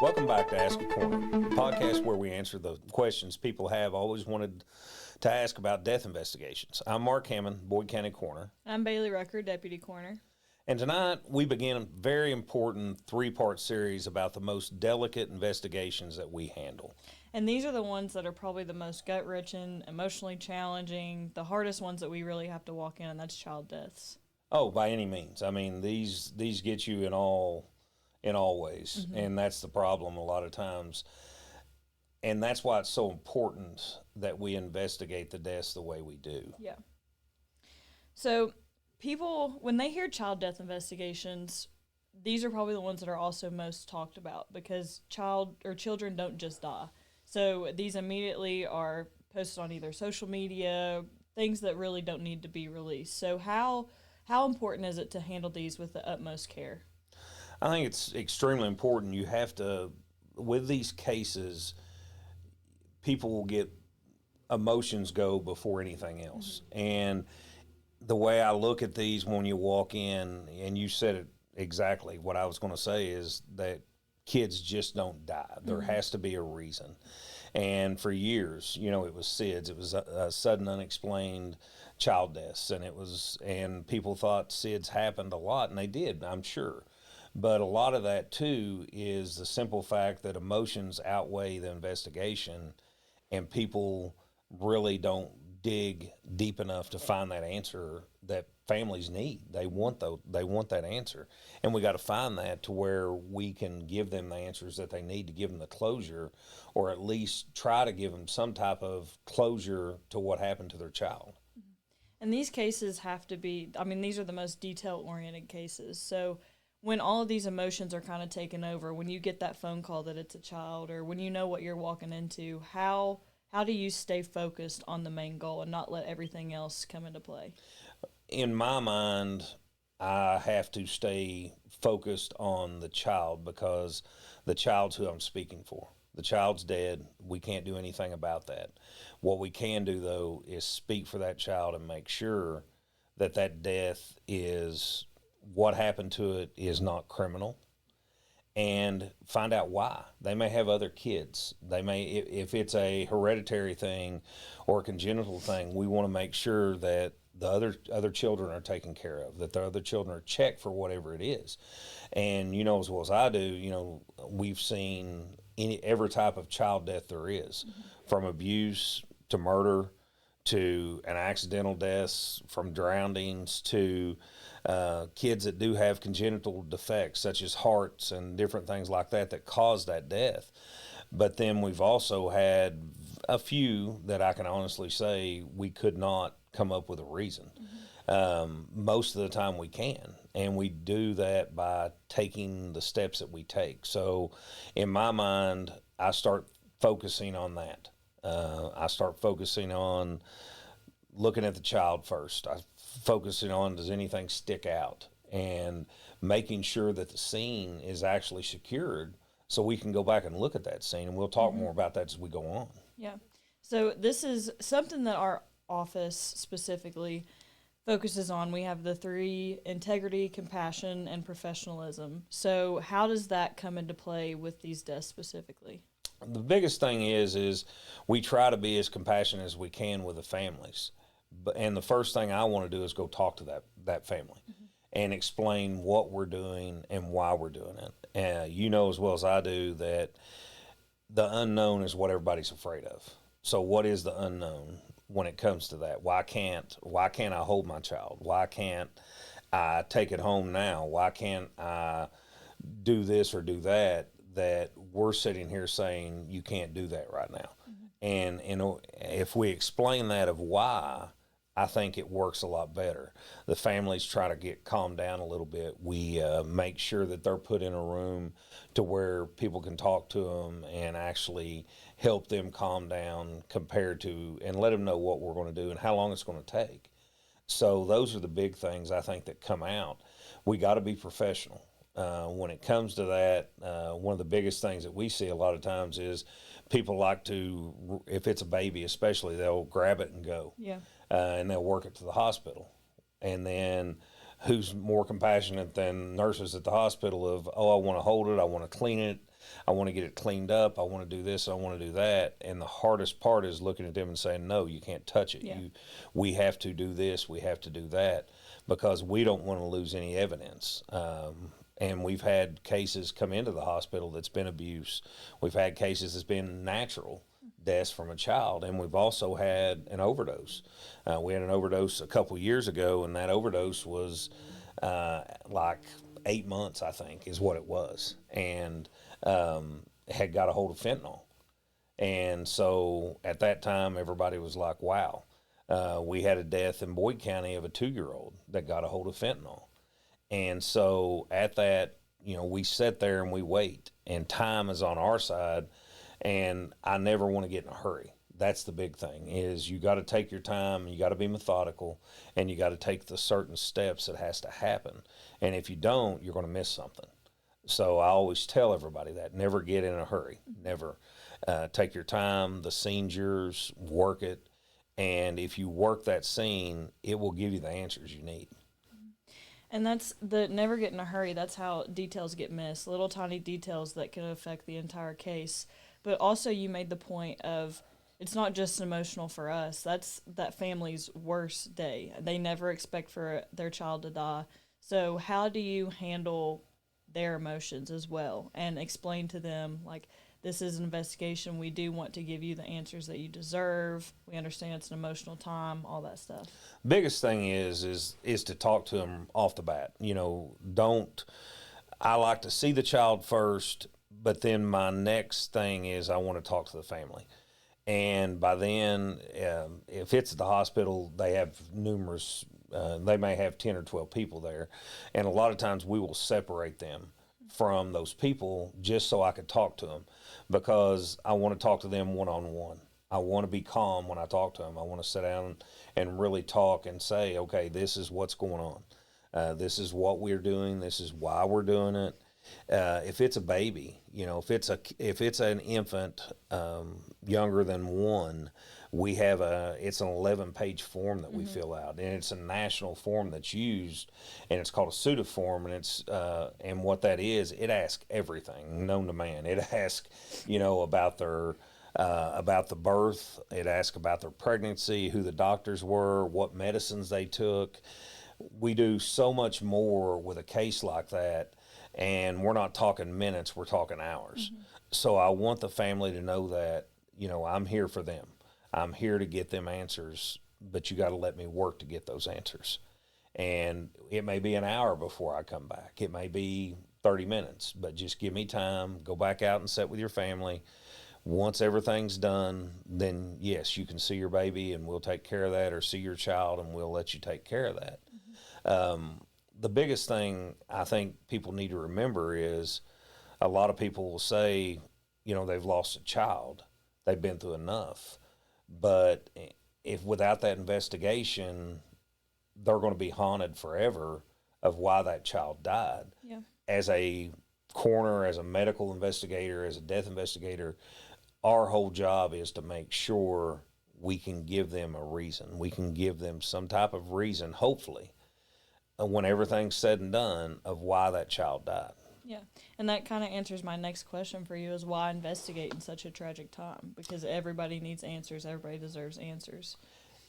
Welcome back to Ask a Coroner, the podcast where we answer the questions people have always wanted to ask about death investigations. I'm Mark Hammond, Boyd County Coroner. I'm Bailey Rucker, Deputy Coroner. And tonight we begin a very important three-part series about the most delicate investigations that we handle. And these are the ones that are probably the most gut-wrenching, emotionally challenging, the hardest ones that we really have to walk in, and that's child deaths. Oh, by any means. I mean, these get you in all ways, and that's the problem a lot of times. And that's why it's so important that we investigate the deaths the way we do. Yeah. So people, when they hear child death investigations, these are probably the ones that are also most talked about because children don't just die. So these immediately are posted on either social media, things that really don't need to be released. So how important is it to handle these with the utmost care? I think it's extremely important. You have to, with these cases, people will get emotions go before anything else. And the way I look at these when you walk in, and you said it exactly, what I was going to say is that kids just don't die. There has to be a reason. And for years, it was SIDS. It was a sudden unexplained child deaths. And people thought SIDS happened a lot, and they did, I'm sure. But a lot of that, too, is the simple fact that emotions outweigh the investigation, and people really don't dig deep enough to find that answer that families need. They want that answer. And we got to find that to where we can give them the answers that they need to give them the closure, or at least try to give them some type of closure to what happened to their child. And these cases have to be, these are the most detail-oriented cases. So when all of these emotions are kind of taken over, when you get that phone call that it's a child, or when you know what you're walking into, how do you stay focused on the main goal and not let everything else come into play? In my mind, I have to stay focused on the child because the child's who I'm speaking for. The child's dead. We can't do anything about that. What we can do, though, is speak for that child and make sure that that death is, what happened to it is not criminal, and find out why. They may have other kids. They may, if it's a hereditary thing or a congenital thing, we want to make sure that the other children are taken care of, that the other children are checked for whatever it is. And as well as I do, we've seen every type of child death there is, from abuse to murder to an accidental deaths, from drownings to kids that do have congenital defects such as hearts and different things like that cause that death. But then we've also had a few that I can honestly say we could not come up with a reason. Most of the time we can, and we do that by taking the steps that we take. So in my mind, I start focusing on that. I start focusing on looking at the child first. I focusing on, does anything stick out, and making sure that the scene is actually secured so we can go back and look at that scene, and we'll talk more about that as we go on. Yeah. So this is something that our office specifically focuses on. We have the 3: integrity, compassion, and professionalism. So how does that come into play with these deaths specifically? The biggest thing is we try to be as compassionate as we can with the families. And the first thing I want to do is go talk to that family and explain what we're doing and why we're doing it. You know as well as I do that the unknown is what everybody's afraid of. So what is the unknown when it comes to that? Why can't I hold my child? Why can't I take it home now? Why can't I do this or do that we're sitting here saying you can't do that right now? And if we explain that of why, I think it works a lot better. The families try to get calmed down a little bit. We make sure that they're put in a room to where people can talk to them and actually help them calm down and let them know what we're going to do and how long it's going to take. So those are the big things I think that come out. We got to be professional. When it comes to that, one of the biggest things that we see a lot of times is people like to, if it's a baby especially, they'll grab it and go. Yeah. And they'll work it to the hospital. And then who's more compassionate than nurses at the hospital of, oh, I want to hold it, I want to clean it, I want to get it cleaned up, I want to do this, I want to do that. And the hardest part is looking at them and saying, no, you can't touch it. Yeah. We have to do this, we have to do that, because we don't want to lose any evidence. And we've had cases come into the hospital that's been abuse. We've had cases that's been natural deaths from a child, and we've also had an overdose. We had an overdose a couple years ago, and that overdose was like 8 months, I think, is what it was, and had got a hold of fentanyl. And so at that time, everybody was like, wow. We had a death in Boyd County of a 2-year-old that got a hold of fentanyl. And so at that, we sit there and we wait, and time is on our side. And I never want to get in a hurry. That's the big thing, is you got to take your time, you got to be methodical, and you got to take the certain steps that has to happen. And if you don't, you're going to miss something. So I always tell everybody that, never get in a hurry, never. Take your time, the scene's yours, work it. And if you work that scene, it will give you the answers you need. And that's the never get in a hurry. That's how details get missed, little tiny details that can affect the entire case. But also you made the point of it's not just emotional for us. That's that family's worst day. They never expect for their child to die. So how do you handle their emotions as well and explain to them, like, this is an investigation. We do want to give you the answers that you deserve. We understand it's an emotional time, all that stuff. Biggest thing is to talk to them off the bat. I like to see the child first, but then my next thing is I want to talk to the family. And by then, if it's at the hospital, they have numerous, they may have 10 or 12 people there. And a lot of times we will separate them from those people just so I could talk to them, because I want to talk to them one-on-one. I want to be calm when I talk to them. I want to sit down and really talk and say, okay, this is what's going on. This is what we're doing. This is why we're doing it. If it's a baby, if it's an infant younger than 1, we have it's an 11-page form that we fill out, and it's a national form that's used, and it's called a SUDA form, and and what that is, it asks everything known to man. It asks, about their about the birth. It asks about their pregnancy, who the doctors were, what medicines they took. We do so much more with a case like that, and we're not talking minutes, we're talking hours. So I want the family to know that, I'm here for them. I'm here to get them answers, but you got to let me work to get those answers. And it may be an hour before I come back. It may be 30 minutes, but just give me time. Go back out and sit with your family. Once everything's done, then yes, you can see your baby and we'll take care of that, or see your child and we'll let you take care of that. The biggest thing I think people need to remember is a lot of people will say, they've lost a child. They've been through enough. But if without that investigation, they're going to be haunted forever of why that child died. Yeah. As a coroner, as a medical investigator, as a death investigator, our whole job is to make sure we can give them a reason. We can give them some type of reason, hopefully, when everything's said and done, of why that child died. Yeah, and that kind of answers my next question for you, is why investigate in such a tragic time? Because everybody needs answers. Everybody deserves answers.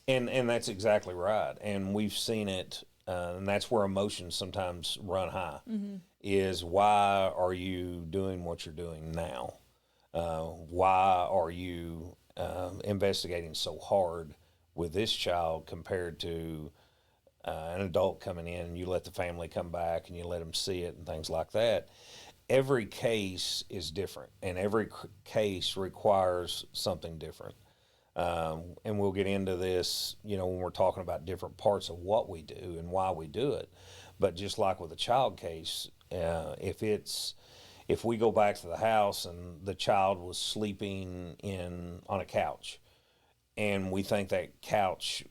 And that's exactly right. And we've seen it, and that's where emotions sometimes run high, is why are you doing what you're doing now? Why are you investigating so hard with this child compared to an adult coming in, and you let the family come back and you let them see it and things like that? Every case is different, and every case requires something different. And we'll get into this, when we're talking about different parts of what we do and why we do it. But just like with a child case, if we go back to the house and the child was sleeping on a couch, and we think that couch,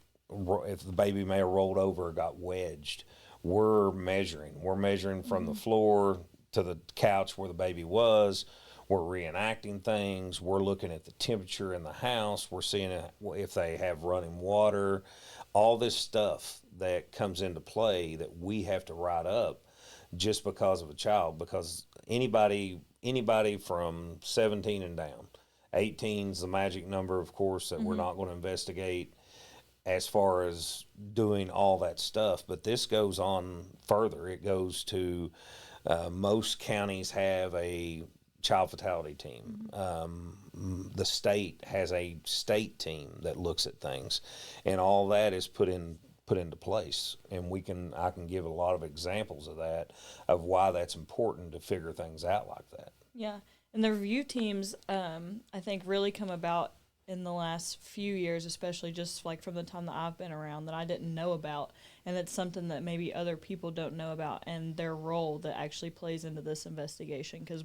if the baby may have rolled over or got wedged, we're measuring from the floor to the couch where the baby was. we're reenacting things, we're looking at the temperature in the house, we're seeing if they have running water, all this stuff that comes into play that we have to write up just because of a child, because anybody from 17 and down, 18 is the magic number, of course, that we're not going to investigate as far as doing all that stuff. But this goes on further. It goes to most counties have a child fatality team. The state has a state team that looks at things, and all that is put into place. And I can give a lot of examples of that, of why that's important to figure things out like that. Yeah. And the review teams, I think, really come about in the last few years, especially just like from the time that I've been around, that I didn't know about. And it's something that maybe other people don't know about, and their role that actually plays into this investigation. Because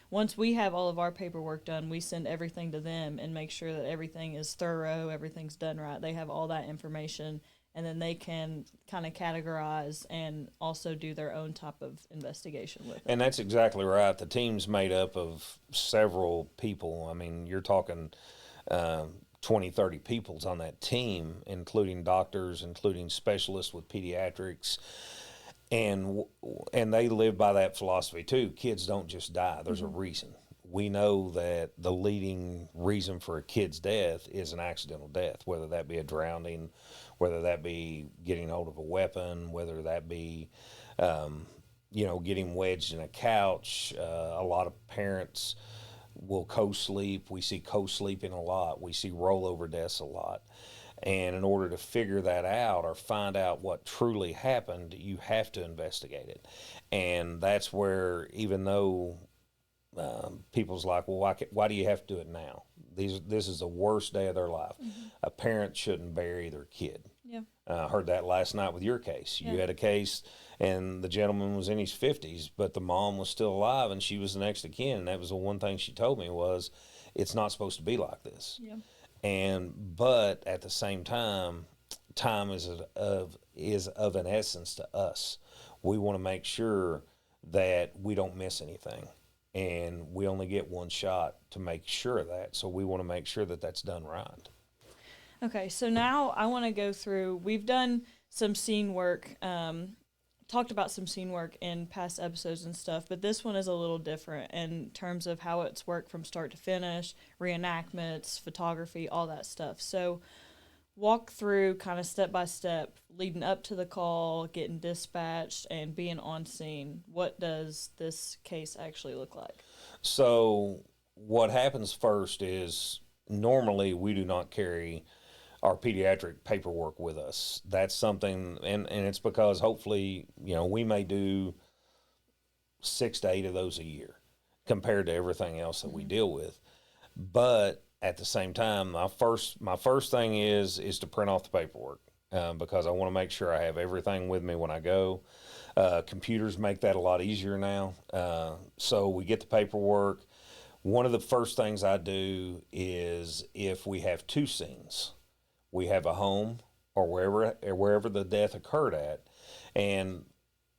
once we have all of our paperwork done, we send everything to them and make sure that everything is thorough, everything's done right. They have all that information, and then they can kind of categorize and also do their own type of investigation with it. And that's exactly right. The team's made up of several people. I mean, you're talking 20, 30 people's on that team, including doctors, including specialists with pediatrics. And they live by that philosophy too. Kids don't just die. There's a reason. We know that the leading reason for a kid's death is an accidental death, whether that be a drowning, whether that be getting hold of a weapon, whether that be, getting wedged in a couch. A lot of parents will co-sleep. We see co-sleeping a lot. We see rollover deaths a lot. And in order to figure that out or find out what truly happened, you have to investigate it. And that's where, even though people's like, well, why do you have to do it now? This is the worst day of their life. A parent shouldn't bury their kid. Yeah. Heard that last night with your case. You had a case, and the gentleman was in his 50s, but the mom was still alive, and she was the next of kin. And that was the one thing she told me was, it's not supposed to be like this. Yeah. But at the same time is of an essence to us. We want to make sure that we don't miss anything, and we only get one shot to make sure of that. So we want to make sure that that's done right. Okay, so now I want to go through, we've done some scene work, talked about some scene work in past episodes and stuff, but this one is a little different in terms of how it's worked from start to finish, reenactments, photography, all that stuff. So walk through kind of step by step, leading up to the call, getting dispatched, and being on scene. What does this case actually look like? So what happens first is, normally we do not carry our pediatric paperwork with us. That's something, and it's because hopefully, we may do 6 to 8 of those a year compared to everything else that we deal with. But at the same time, my first thing is to print off the paperwork, because I want to make sure I have everything with me when I go. Computers make that a lot easier now. So we get the paperwork. One of the first things I do is, if we have 2 scenes, we have a home or wherever the death occurred at, and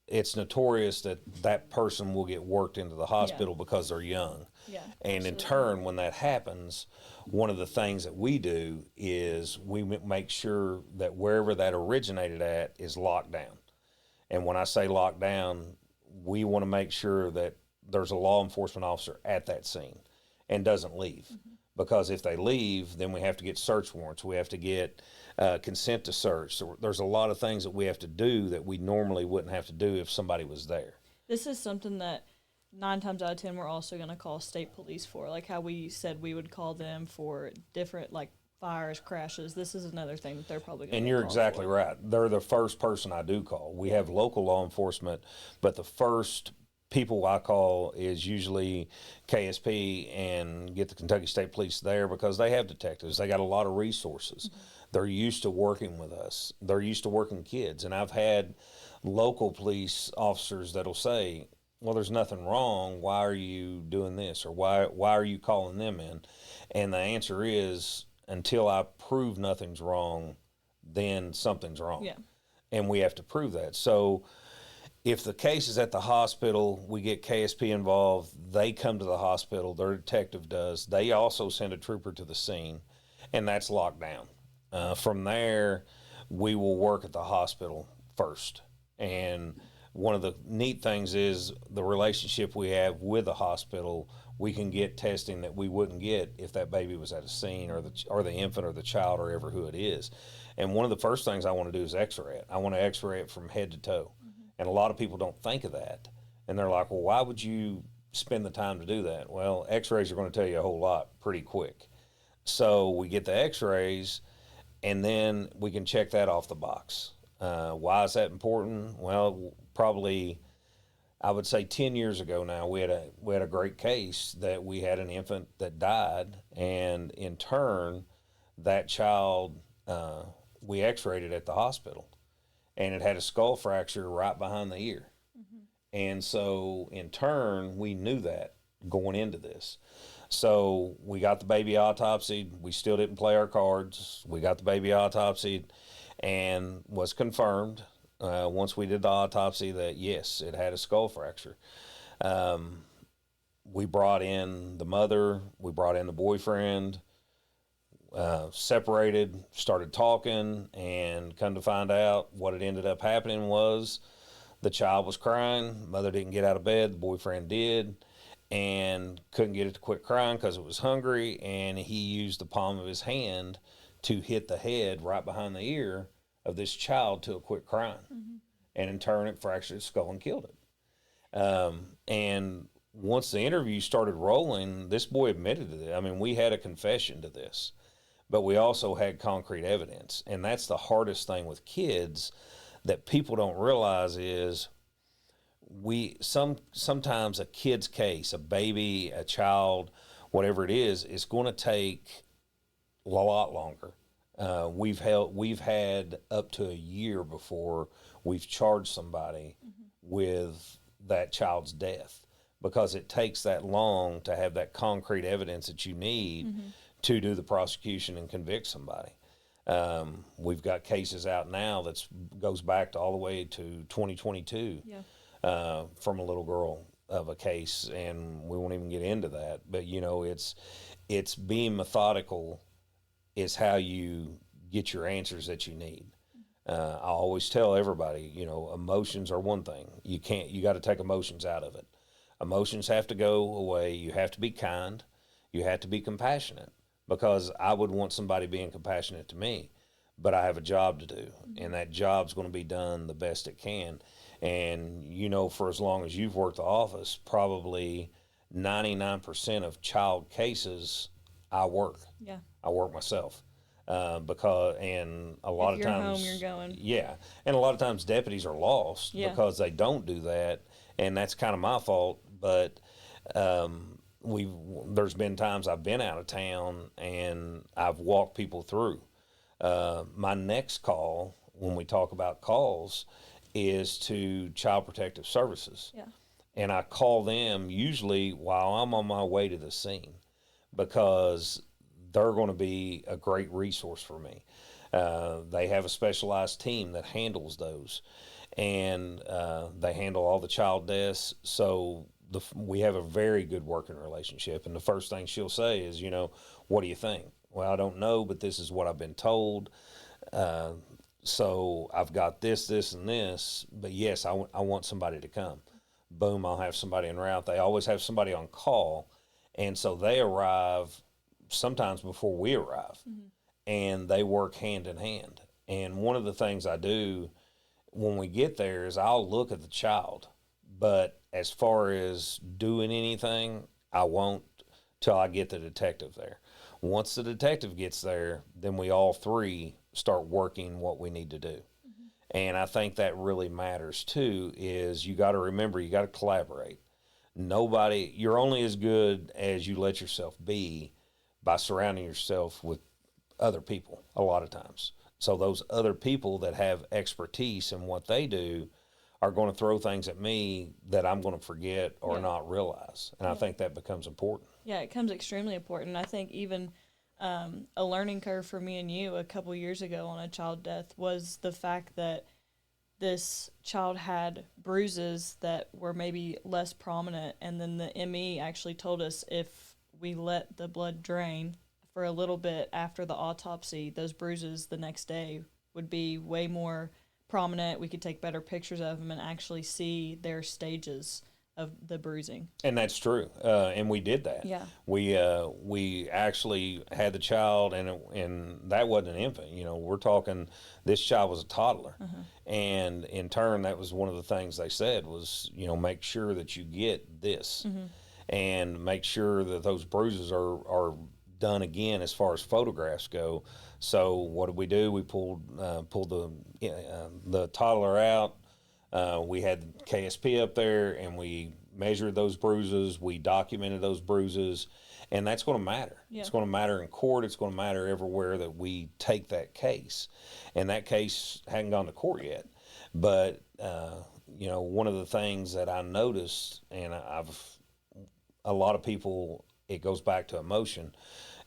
it's notorious that person will get worked into the hospital because they're young. Yeah, and absolutely. In turn, when that happens, one of the things that we do is we make sure that wherever that originated at is locked down. And when I say locked down, we want to make sure that there's a law enforcement officer at that scene and doesn't leave. Because if they leave, then we have to get search warrants. We have to get consent to search. So there's a lot of things that we have to do that we normally wouldn't have to do if somebody was there. This is something that 9 times out of 10 we're also going to call state police for, like how we said we would call them for different, like, fires, crashes. This is another thing that they're probably going to call. And you're exactly right. They're the first person I do call. We have local law enforcement, but the first people I call is usually KSP, and get the Kentucky State Police there, because they have detectives. They got a lot of resources. They're used to working with us. They're used to working with kids. And I've had local police officers that'll say, well, there's nothing wrong. Why are you doing this? Or why are you calling them in? And the answer is, until I prove nothing's wrong, then something's wrong. Yeah. And we have to prove that. So If the case is at the hospital, we get KSP involved. They come to the hospital. Their detective does. They also send a trooper to the scene, and that's locked down. From there, we will work at the hospital first. And one of the neat things is the relationship we have with the hospital. We can get testing that we wouldn't get if that baby was at a scene, or the infant or the child or ever who it is. And one of the first things I want to do is X-ray it. I want to X-ray it from head to toe. And a lot of people don't think of that. And they're like, well, why would you spend the time to do that? Well, X-rays are going to tell you a whole lot pretty quick. So we get the X-rays, and then we can check that off the box. Why is that important? Well, probably, I would say 10 years ago now, we had a great case that we had an infant that died, and in turn, that child, we X-rayed it at the hospital, and it had a skull fracture right behind the ear. And so in turn, we knew that going into this. So we got the baby autopsied. We still didn't play our cards. We got the baby autopsied, and was confirmed once we did the autopsy that yes, it had a skull fracture. We brought in the mother. We brought in the boyfriend. Separated, started talking, and come to find out what had ended up happening was the child was crying. Mother didn't get out of bed. The boyfriend did, and couldn't get it to quit crying because it was hungry, and he used the palm of his hand to hit the head right behind the ear of this child till it quit crying. And in turn, it fractured its skull and killed it. And once the interview started rolling, this boy admitted to it. I mean, we had a confession to this, but we also had concrete evidence. And that's the hardest thing with kids that people don't realize is sometimes a kid's case, a baby, a child, whatever it is going to take a lot longer. We've had up to a year before we've charged somebody with that child's death, because it takes that long to have that concrete evidence that you need to do the prosecution and convict somebody. We've got cases out now that goes back to all the way to 2022 from a little girl of a case, and we won't even get into that. But you know, it's being methodical is how you get your answers that you need. I always tell everybody, you know, emotions are one thing. You got to take emotions out of it. Emotions have to go away. You have to be kind. You have to be compassionate, because I would want somebody being compassionate to me, but I have a job to do, and that job's going to be done the best it can. And, you know, for as long as you've worked the office, probably 99% of child cases, I work. Yeah. I work myself. Because, and a lot If of you're times, home, you're going. Yeah. And a lot of times deputies are lost because they don't do that. And that's kind of my fault. But, there's been times I've been out of town and I've walked people through. My next call, when we talk about calls, is to Child Protective Services. Yeah. And I call them usually while I'm on my way to the scene, because they're going to be a great resource for me. They have a specialized team that handles those, and they handle all the child deaths. So we have a very good working relationship. And the first thing she'll say is, you know, what do you think? Well, I don't know, but this is what I've been told. So I've got this, and this, but yes, I want somebody to come. Boom, I'll have somebody en route. They always have somebody on call. And so they arrive sometimes before we arrive, and they work hand in hand. And one of the things I do when we get there is I'll look at the child, but as far as doing anything, I won't till I get the detective there. Once the detective gets there, then we all three start working what we need to do. And I think that really matters too, is you got to remember, you got to collaborate. You're only as good as you let yourself be by surrounding yourself with other people a lot of times. So those other people that have expertise in what they do are going to throw things at me that I'm going to forget or not realize. And I think that becomes important. Yeah, it becomes extremely important. I think even a learning curve for me and you a couple years ago on a child death was the fact that this child had bruises that were maybe less prominent, and then the ME actually told us if we let the blood drain for a little bit after the autopsy, those bruises the next day would be way more prominent. We could take better pictures of them and actually see their stages of the bruising. And that's true. And we did that. Yeah. We actually had the child, and that wasn't an infant. We're talking, this child was a toddler. And in turn, that was one of the things they said was, make sure that you get this and make sure that those bruises are done again as far as photographs go. So what did we do? We pulled the toddler out. We had KSP up there, and we measured those bruises. We documented those bruises, and that's going to matter. Yeah. It's going to matter in court. It's going to matter everywhere that we take that case. And that case hadn't gone to court yet. But, one of the things that I noticed, and a lot of people, it goes back to emotion,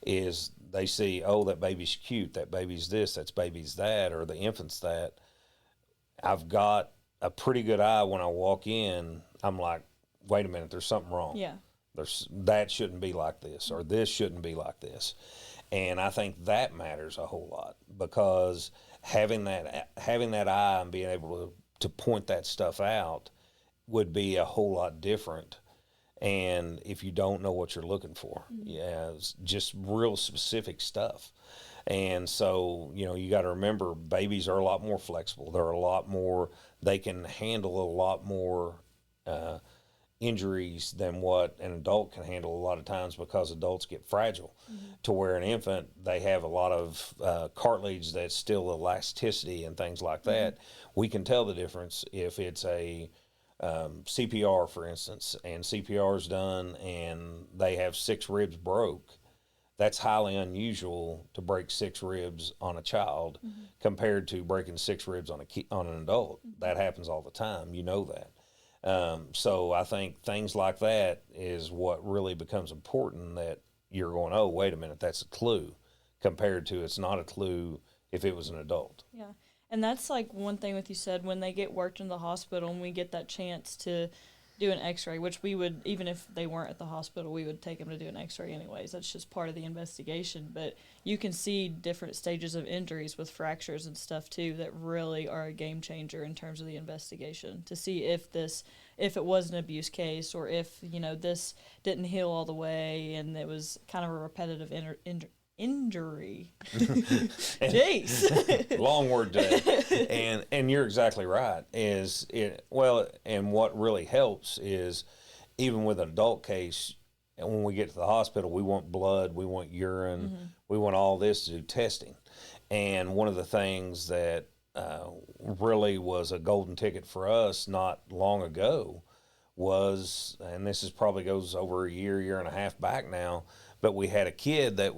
is they see, oh, that baby's cute, that baby's this, that baby's that, or the infant's that. I've got a pretty good eye when I walk in. I'm like, wait a minute, there's something wrong. Yeah. That shouldn't be like this, or this shouldn't be like this. And I think that matters a whole lot, because having that eye and being able to point that stuff out would be a whole lot different. And if you don't know what you're looking for, it's just real specific stuff. And so, you got to remember, babies are a lot more flexible. They can handle a lot more injuries than what an adult can handle a lot of times, because adults get fragile to where an infant, they have a lot of cartilage that's still elasticity and things like that. We can tell the difference if it's a CPR, for instance, and CPR is done and they have 6 ribs broke. That's highly unusual to break 6 ribs on a child compared to breaking 6 ribs on an adult. That happens all the time. You know that. So I think things like that is what really becomes important, that you're going, oh, wait a minute, that's a clue, compared to it's not a clue if it was an adult. Yeah. And that's like one thing with you said, when they get worked in the hospital and we get that chance to do an x-ray, which we would, even if they weren't at the hospital, we would take them to do an x-ray anyways. That's just part of the investigation. But you can see different stages of injuries with fractures and stuff too that really are a game changer in terms of the investigation, to see if it was an abuse case, or if, this didn't heal all the way and it was kind of a repetitive injury. Jeez. Long word today. And you're exactly right. And what really helps is, even with an adult case, and when we get to the hospital, we want blood, we want urine, we want all this to do testing. And one of the things that really was a golden ticket for us not long ago was, and this is probably goes over a year and a half back now, but we had a kid that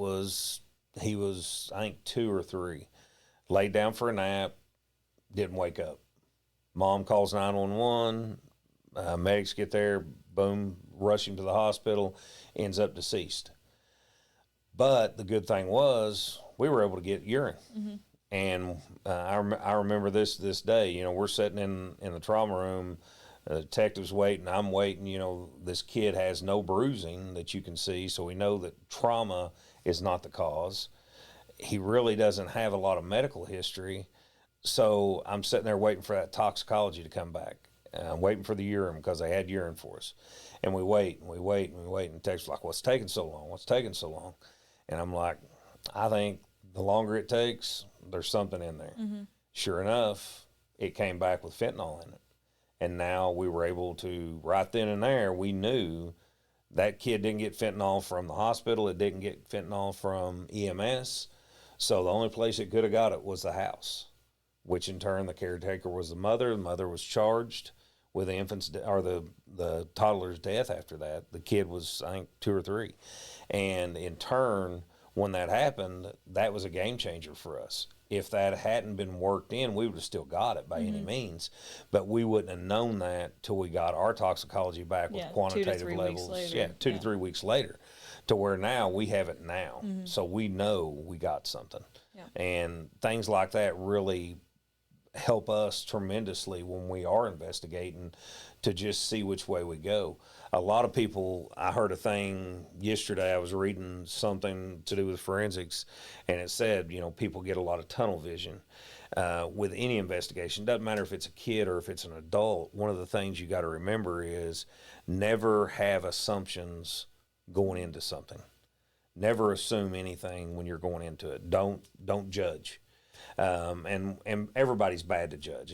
he was, I think, 2 or 3, laid down for a nap, didn't wake up. Mom calls 911, medics get there, boom, rush him to the hospital, ends up deceased. But the good thing was, we were able to get urine. And I remember this day. We're sitting in the trauma room, the detective's waiting, I'm waiting. This kid has no bruising that you can see, so we know that trauma is not the cause. He really doesn't have a lot of medical history. So I'm sitting there waiting for that toxicology to come back. I'm waiting for the urine, because they had urine for us. And we wait. And the detective's like, what's taking so long? What's taking so long? And I'm like, I think the longer it takes, there's something in there. Sure enough, it came back with fentanyl in it. And now we were able to, right then and there, we knew that kid didn't get fentanyl from the hospital. It didn't get fentanyl from EMS. So the only place it could have got it was the house, which in turn the caretaker was the mother. The mother was charged with the infant's or the toddler's death after that. The kid was, I think, 2 or 3. And in turn, when that happened, that was a game changer for us. If that hadn't been worked in, we would have still got it by any means, but we wouldn't have known that till we got our toxicology back with quantitative levels. 2 to 3 weeks later, to where now we have it now. So we know we got something. And things like that really help us tremendously when we are investigating to just see which way we go. A lot of people, I heard a thing yesterday, I was reading something to do with forensics, and it said, people get a lot of tunnel vision with any investigation. Doesn't matter if it's a kid or if it's an adult. One of the things you got to remember is never have assumptions going into something. Never assume anything when you're going into it. Don't judge. And everybody's bad to judge.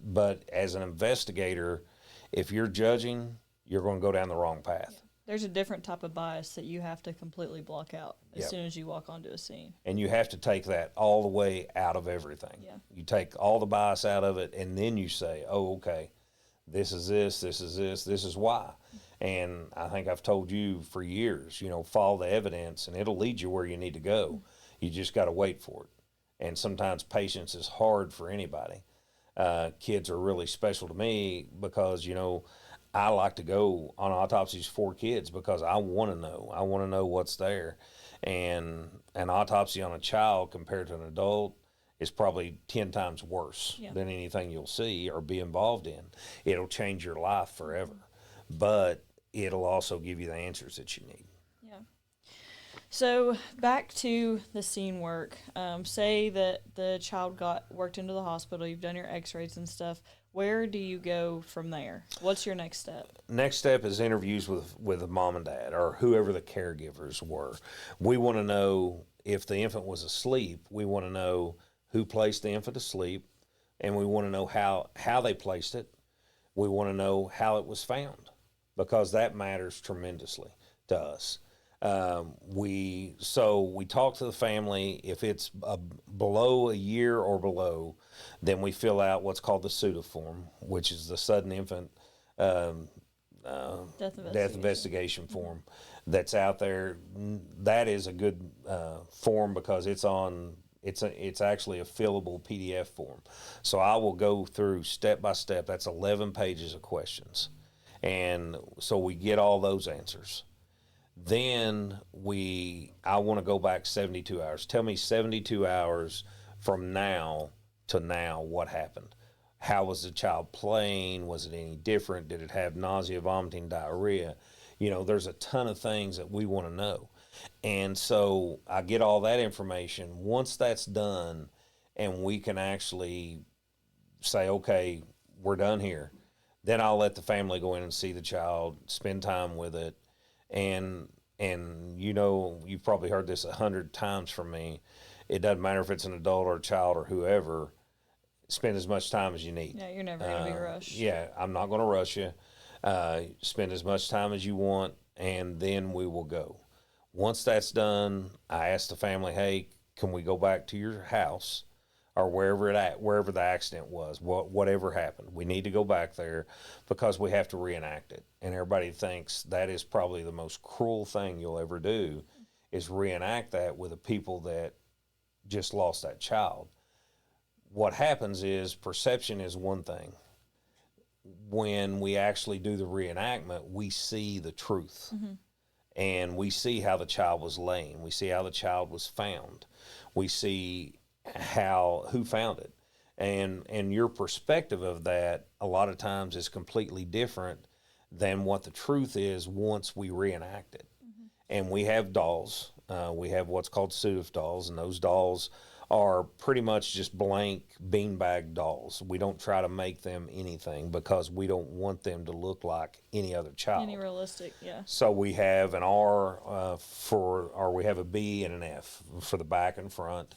But as an investigator, if you're judging, you're going to go down the wrong path. There's a different type of bias that you have to completely block out as Yep. soon as you walk onto a scene. And you have to take that all the way out of everything. Yeah. You take all the bias out of it, and then you say, oh, okay, this is this is why. And I think I've told you for years, follow the evidence, and it'll lead you where you need to go. You just got to wait for it. And sometimes patience is hard for anybody. Kids are really special to me because, I like to go on autopsies for kids because I want to know. I want to know what's there. And an autopsy on a child compared to an adult is probably 10 times worse than anything you'll see or be involved in. It'll change your life forever, but it'll also give you the answers that you need. Yeah. So back to the scene work. Say that the child got worked into the hospital. You've done your x-rays and stuff. Where do you go from there? What's your next step? Next step is interviews with the mom and dad or whoever the caregivers were. We want to know if the infant was asleep. We want to know who placed the infant asleep, and we want to know how they placed it. We want to know how it was found because that matters tremendously to us. We talk to the family. If it's below a year or below, then we fill out what's called the SUDA form, which is the sudden infant death investigation form that's out there. That is a good form because it's actually a fillable PDF form. So I will go through step by step. That's 11 pages of questions. And so we get all those answers. Then I want to go back 72 hours. Tell me 72 hours from now to now what happened. How was the child playing? Was it any different? Did it have nausea, vomiting, diarrhea? There's a ton of things that we want to know. And so I get all that information. Once that's done and we can actually say, okay, we're done here, then I'll let the family go in and see the child, spend time with it. And you've probably heard this 100 times from me. It doesn't matter if it's an adult or a child or whoever. Spend as much time as you need. Yeah, you're never going to be rushed. Yeah, I'm not going to rush you. Spend as much time as you want, and then we will go. Once that's done, I ask the family, hey, can we go back to your house or wherever the accident was, whatever happened. We need to go back there because we have to reenact it. And everybody thinks that is probably the most cruel thing you'll ever do is reenact that with the people that just lost that child. What happens is perception is one thing. When we actually do the reenactment, we see the truth. Mm-hmm. And we see how the child was laying. We see how the child was found. We see who found it. And your perspective of that a lot of times is completely different than what the truth is once we reenact it. Mm-hmm. And we have dolls. We have what's called Sudaf dolls, and those dolls are pretty much just blank beanbag dolls. We don't try to make them anything because we don't want them to look like any other child. Any realistic, yeah. So we have an R we have a B and an F for the back and front.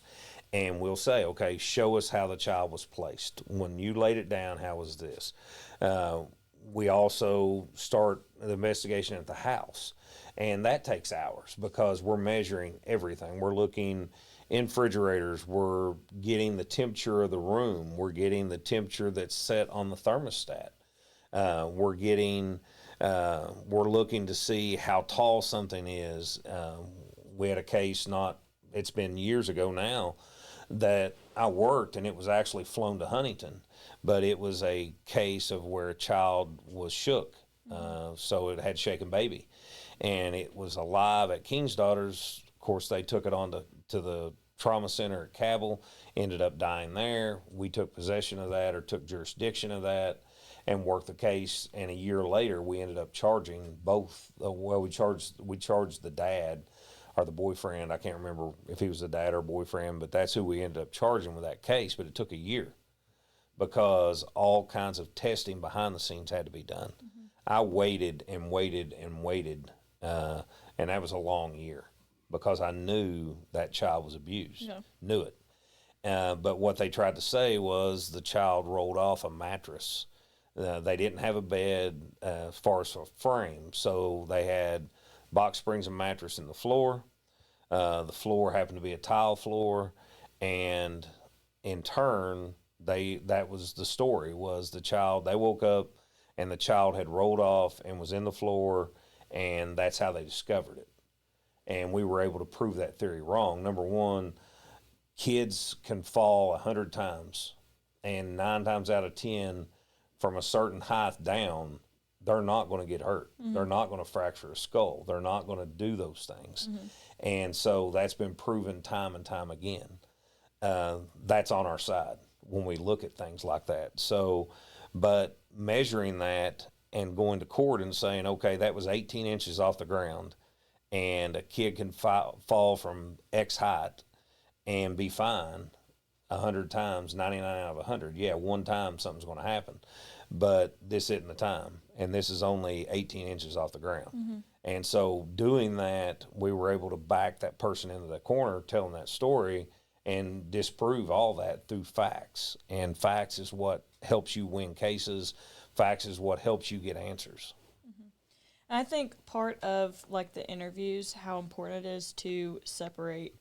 And we'll say, okay, show us how the child was placed. When you laid it down, how was this? We also start the investigation at the house. And that takes hours because we're measuring everything. We're looking in refrigerators. We're getting the temperature of the room. We're getting the temperature that's set on the thermostat. We're looking to see how tall something is. We had a case it's been years ago now, that I worked, and it was actually flown to Huntington, but it was a case of where a child was shook. So it had shaken baby, and it was alive at King's Daughters. Of course, they took it on to the trauma center at Cabell, ended up dying there. We took possession of that, or took jurisdiction of that, and worked the case. And a year later, we ended up charging both. We charged the dad, or the boyfriend. I can't remember if he was the dad or boyfriend, but that's who we ended up charging with that case. But it took a year because all kinds of testing behind the scenes had to be done. Mm-hmm. I waited and waited and waited, and that was a long year because I knew that child was abused. Yeah. Knew it. But what they tried to say was the child rolled off a mattress. They didn't have a bed as far as a frame, so they had box springs and mattress in the floor. The floor happened to be a tile floor, and in turn, that was the story, was the child, they woke up and the child had rolled off and was in the floor, and that's how they discovered it. And we were able to prove that theory wrong. Number one, kids can fall 100 times, and 9 times out of 10, from a certain height down, they're not going to get hurt. Mm-hmm. They're not going to fracture a skull. They're not going to do those things. Mm-hmm. And so that's been proven time and time again. That's on our side when we look at things like that. So, but measuring that and going to court and saying, okay, that was 18 inches off the ground, and a kid can fall from X height and be fine 100 times, 99 out of 100. Yeah, one time something's going to happen. But this isn't the time, and this is only 18 inches off the ground. Mm-hmm. And so doing that, we were able to back that person into the corner telling that story and disprove all that through facts. And facts is what helps you win cases. Facts is what helps you get answers. Mm-hmm. I think part of like the interviews, how important it is to separate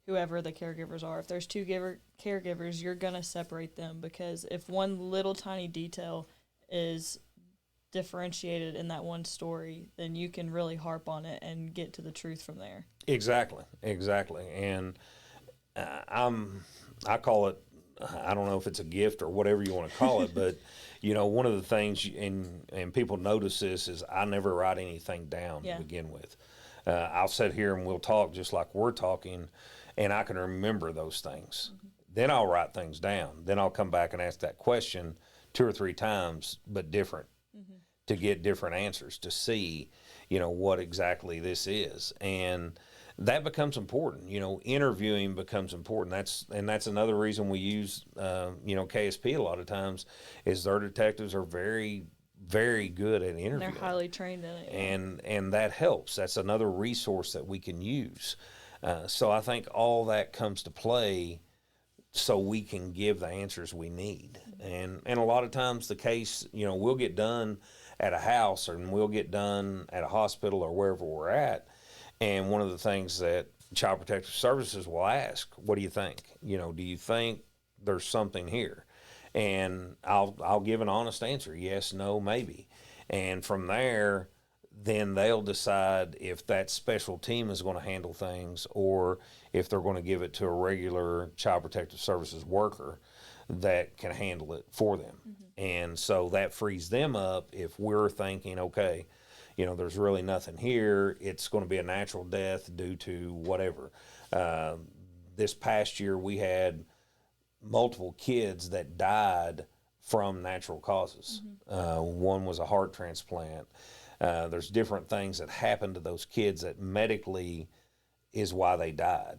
whoever the caregivers are. If there's two caregivers, you're going to separate them, because if one little tiny detail is differentiated in that one story, then you can really harp on it and get to the truth from there. Exactly. And I call it, I don't know if it's a gift or whatever you want to call it, but you know, one of the things, and people notice this, is I never write anything down to begin with. I'll sit here and we'll talk just like we're talking, and I can remember those things. Mm-hmm. Then I'll write things down. Then I'll come back and ask that question 2 or 3 times, but different, mm-hmm. to get different answers, to see, you know, what exactly this is. And that becomes important. You know, interviewing becomes important. That's another reason we use, you know, KSP a lot of times, is their detectives are very, very good at interviewing. They're highly trained in it. And that helps. That's another resource that we can use. So I think all that comes to play so we can give the answers we need. And a lot of times the case, you know, we'll get done at a house, or we'll get done at a hospital or wherever we're at. And one of the things that Child Protective Services will ask, what do you think? You know, do you think there's something here? And I'll give an honest answer, yes, no, maybe. And from there, then they'll decide if that special team is going to handle things, or if they're going to give it to a regular Child Protective Services worker that can handle it for them. Mm-hmm. And so that frees them up if we're thinking, okay, you know, there's really nothing here. It's going to be a natural death due to whatever. This past year, we had multiple kids that died from natural causes. Mm-hmm. One was a heart transplant. There's different things that happened to those kids that medically is why they died.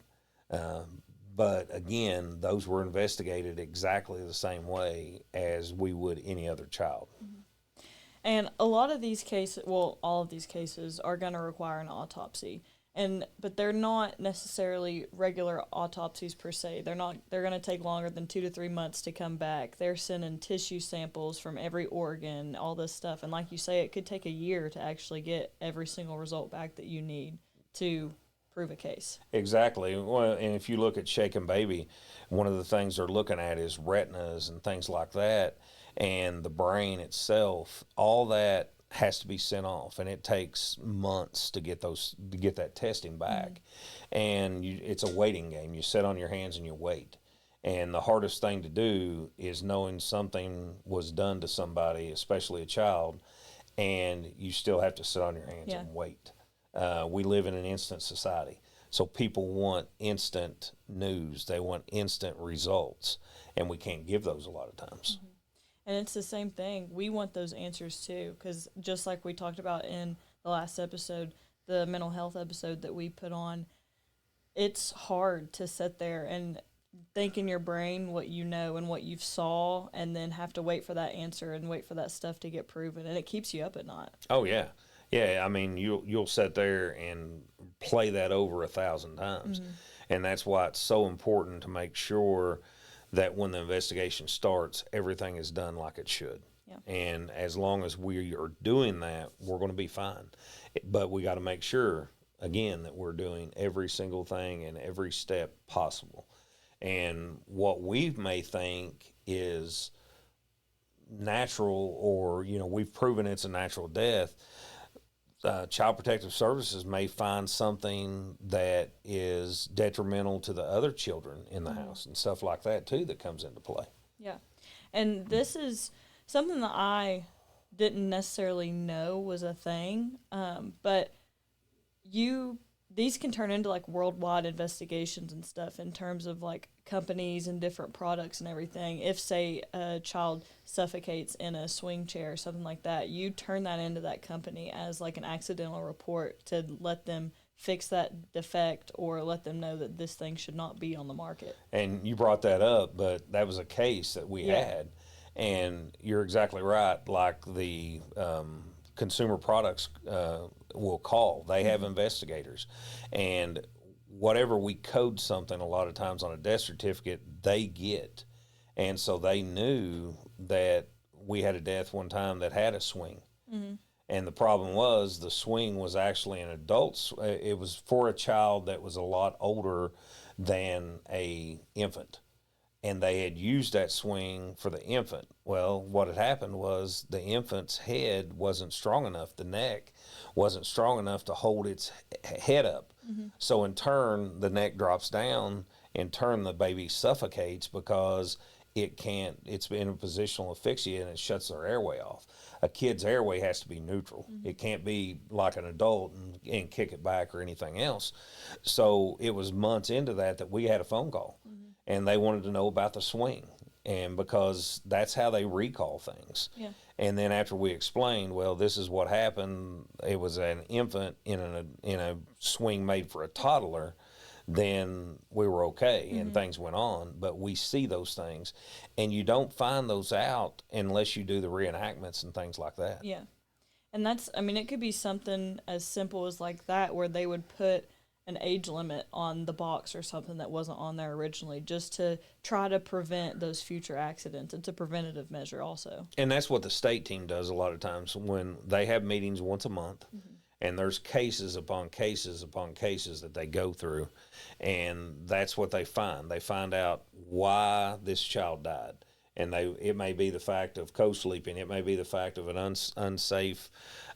But again, those were investigated exactly the same way as we would any other child. Mm-hmm. And a lot of these cases, well, all of these cases are going to require an autopsy. But they're not necessarily regular autopsies per se. They're going to take longer than 2 to 3 months to come back. They're sending tissue samples from every organ, all this stuff. And like you say, it could take a year to actually get every single result back that you need to prove a case. Exactly. Well, and if you look at Shaken Baby, one of the things they're looking at is retinas and things like that, and the brain itself. All that has to be sent off, and it takes months to get that testing back. Mm-hmm. And it's a waiting game. You sit on your hands and you wait. And the hardest thing to do is knowing something was done to somebody, especially a child, and you still have to sit on your hands and wait. We live in an instant society. So people want instant news. They want instant results, and we can't give those a lot of times. Mm-hmm. And it's the same thing. We want those answers too, because just like we talked about in the last episode, the mental health episode that we put on, it's hard to sit there and think in your brain what you know and what you've saw, and then have to wait for that answer and wait for that stuff to get proven, and it keeps you up at night. Oh yeah, yeah. I mean, you'll sit there and play that over 1,000 times, and that's why it's so important to make sure that when the investigation starts, everything is done like it should. Yeah. And as long as we are doing that, we're going to be fine. But we got to make sure, again, that we're doing every single thing and every step possible. And what we may think is natural, or, we've proven it's a natural death, Child Protective Services may find something that is detrimental to the other children in the house and stuff like that too that comes into play. Yeah. And this is something that I didn't necessarily know was a thing, but these can turn into like worldwide investigations and stuff in terms of like companies and different products and everything. If, say, a child suffocates in a swing chair or something like that, you turn that into that company as like an accidental report to let them fix that defect or let them know that this thing should not be on the market. And you brought that up, but that was a case that we had. And you're exactly right. Like the consumer products will call. They have investigators. And whatever we code something a lot of times on a death certificate, they get. And so they knew that we had a death one time that had a swing. Mm-hmm. And the problem was the swing was actually an adult. It was for a child that was a lot older than a infant. And they had used that swing for the infant. Well, what had happened was the infant's head wasn't strong enough. The neck wasn't strong enough to hold its head up. Mm-hmm. So in turn, the neck drops down. In turn, the baby suffocates because it's in a positional asphyxia and it shuts their airway off. A kid's airway has to be neutral. Mm-hmm. It can't be like an adult and kick it back or anything else. So it was months into that we had a phone call. Mm-hmm. And they wanted to know about the swing, and because that's how they recall things. Yeah. And then after we explained, well, this is what happened. It was an infant in a swing made for a toddler. Then we were okay, and things went on. But we see those things, and you don't find those out unless you do the reenactments and things like that. Yeah, and it could be something as simple as like that, where they would put an age limit on the box or something that wasn't on there originally, just to try to prevent those future accidents. It's a preventative measure also. And that's what the state team does a lot of times when they have meetings once a month, and there's cases upon cases upon cases that they go through, and that's what they find. They find out why this child died. And it may be the fact of co-sleeping. It may be the fact of an unsafe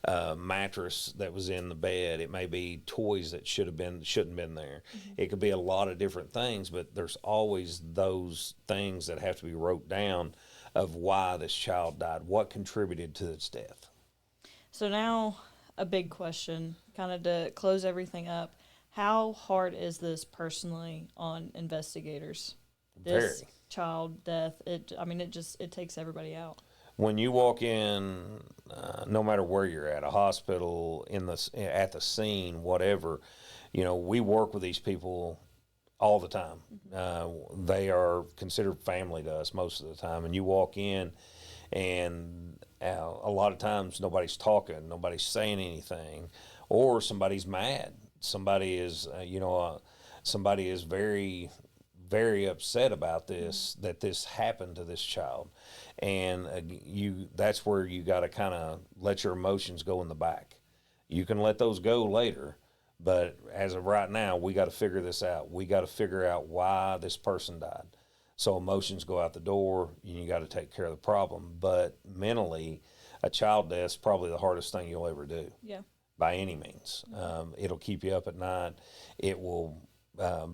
mattress that was in the bed. It may be toys that shouldn't been there. Mm-hmm. It could be a lot of different things, but there's always those things that have to be wrote down of why this child died, what contributed to its death. So now a big question, kind of to close everything up. How hard is this personally on investigators? This Very. Child death, it takes everybody out. When you walk in, no matter where you're at, a hospital, at the scene, whatever, we work with these people all the time. They are considered family to us most of the time. And you walk in, and a lot of times nobody's talking, nobody's saying anything, or somebody's mad. Somebody is very, very upset about this, that this happened to this child. And that's where you got to kind of let your emotions go in the back. You can let those go later, but as of right now, we got to figure this out. We got to figure out why this person died. So emotions go out the door, and you got to take care of the problem. But mentally, a child death is probably the hardest thing you'll ever do. Yeah. By any means. It'll keep you up at night. It will,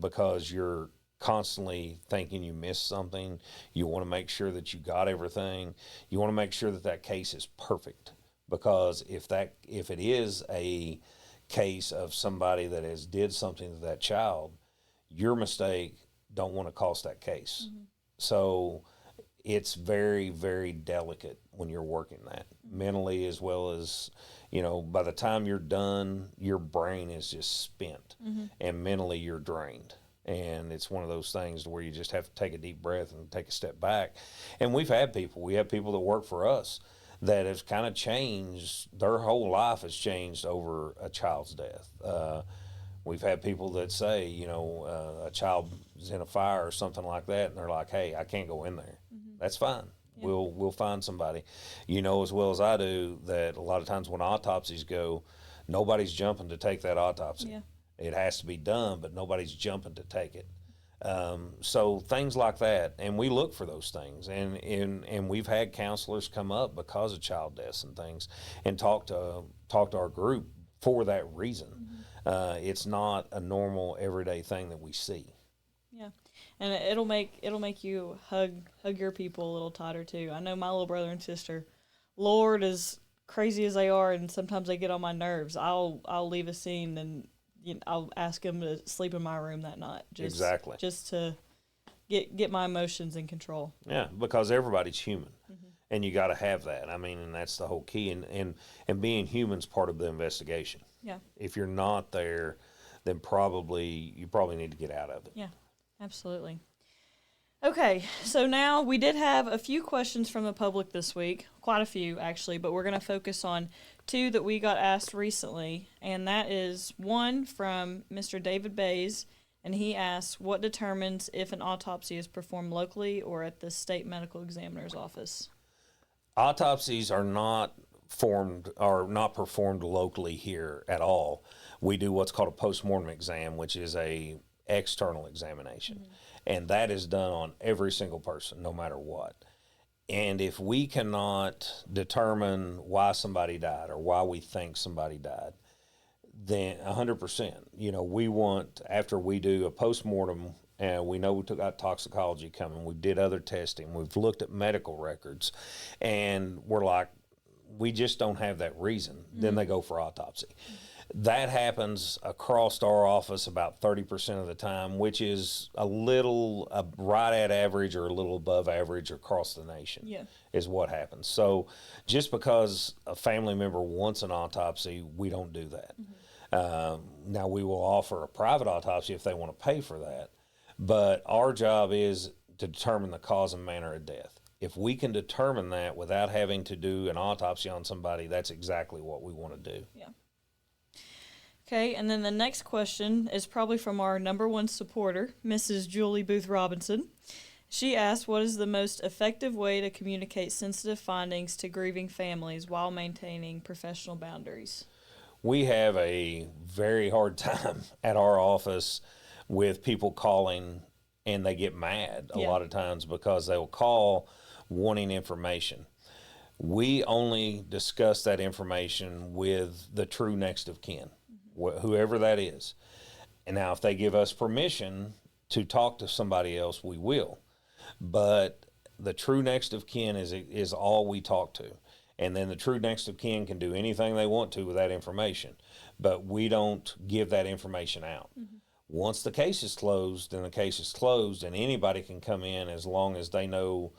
because you're constantly thinking you missed something. You want to make sure that you got everything. You want to make sure that case is perfect, because if it is a case of somebody that has did something to that child, your mistake don't want to cost that case. So it's very, very delicate when you're working that mentally, as well as, by the time you're done, your brain is just spent and mentally you're drained. And it's one of those things where you just have to take a deep breath and take a step back. And we have people that work for us that have kind of changed, their whole life has changed over a child's death. We've had people that say, a child is in a fire or something like that, and they're like, hey, I can't go in there. That's fine. Yeah. We'll find somebody. You know as well as I do that a lot of times when autopsies go, nobody's jumping to take that autopsy. Yeah. It has to be done, but nobody's jumping to take it. So things like that, and we look for those things, and we've had counselors come up because of child deaths and things, and talk to our group for that reason. It's not a normal everyday thing that we see. Yeah, and it'll make you hug your people a little tighter too. I know my little brother and sister, Lord, as crazy as they are, and sometimes they get on my nerves. I'll leave a scene and I'll ask them to sleep in my room that night. Just to get my emotions in control. Yeah, because everybody's human, and you got to have that. I mean, and that's the whole key. And being human's part of the investigation. Yeah. If you're not there, then you probably need to get out of it. Yeah, absolutely. Okay, so now we did have a few questions from the public this week, quite a few actually, but we're going to focus on two that we got asked recently, and that is one from Mr. David Bays, and he asks, what determines if an autopsy is performed locally or at the state medical examiner's office? Autopsies are not performed locally here at all. We do what's called a postmortem exam, which is a external examination, and that is done on every single person, no matter what. And if we cannot determine why somebody died or why we think somebody died, then 100%, we want, after we do a postmortem, and we know we got toxicology coming, we did other testing, we've looked at medical records, and we're like, we just don't have that reason, then they go for autopsy. That happens across our office about 30% of the time, which is a little right at average or a little above average across the nation. Yeah. Is what happens. So just because a family member wants an autopsy, we don't do that. Now we will offer a private autopsy if they want to pay for that, but our job is to determine the cause and manner of death. If we can determine that without having to do an autopsy on somebody, that's exactly what we want to do. Yeah. Okay, and then the next question is probably from our number one supporter, Mrs. Julie Booth Robinson. She asked, what is the most effective way to communicate sensitive findings to grieving families while maintaining professional boundaries? We have a very hard time at our office with people calling, and they get mad a lot of times because they will call wanting information. We only discuss that information with the true next of kin, whoever that is. And now if they give us permission to talk to somebody else, we will. But the true next of kin is all we talk to. And then the true next of kin can do anything they want to with that information. But we don't give that information out. Once the case is closed, then the case is closed, and anybody can come in as long as they know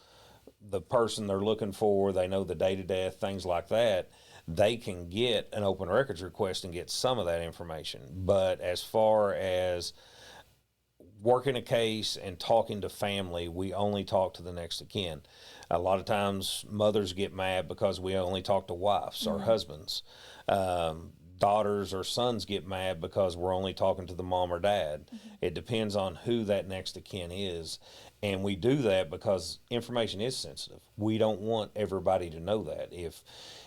the person they're looking for, they know the date of death, things like that. They can get an open records request and get some of that information. But as far as working a case and talking to family, we only talk to the next of kin. A lot of times mothers get mad because we only talk to wives or husbands. Daughters or sons get mad because we're only talking to the mom or dad. It depends on who that next of kin is. And we do that because information is sensitive. We don't want everybody to know that.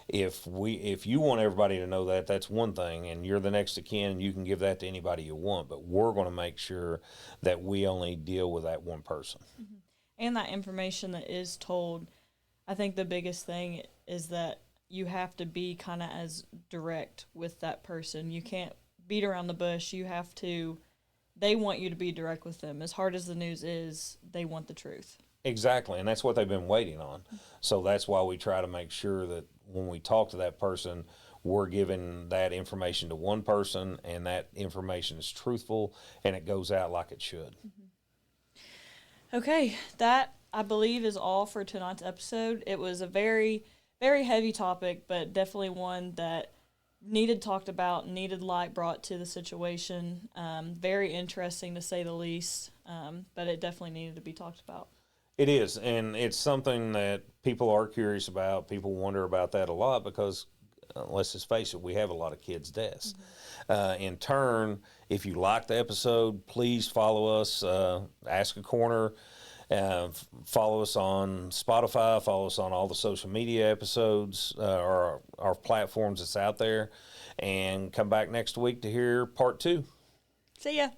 If you want everybody to know that, that's one thing, and you're the next of kin, and you can give that to anybody you want. But we're going to make sure that we only deal with that one person. And that information that is told, I think the biggest thing is that you have to be kind of as direct with that person. You can't beat around the bush. They want you to be direct with them. As hard as the news is, they want the truth. Exactly, and that's what they've been waiting on. So that's why we try to make sure that when we talk to that person, we're giving that information to one person, and that information is truthful, and it goes out like it should. Okay, that I believe is all for tonight's episode. It was a very, very heavy topic, but definitely one that needed talked about, needed light brought to the situation. Very interesting to say the least, but it definitely needed to be talked about. It is, and it's something that people are curious about. People wonder about that a lot because, let's just face it, we have a lot of kids' deaths. In turn, if you like the episode, please follow us, Ask a Corner. Follow us on Spotify, follow us on all the social media episodes, or our platforms that's out there, and come back next week to hear part 2. See ya.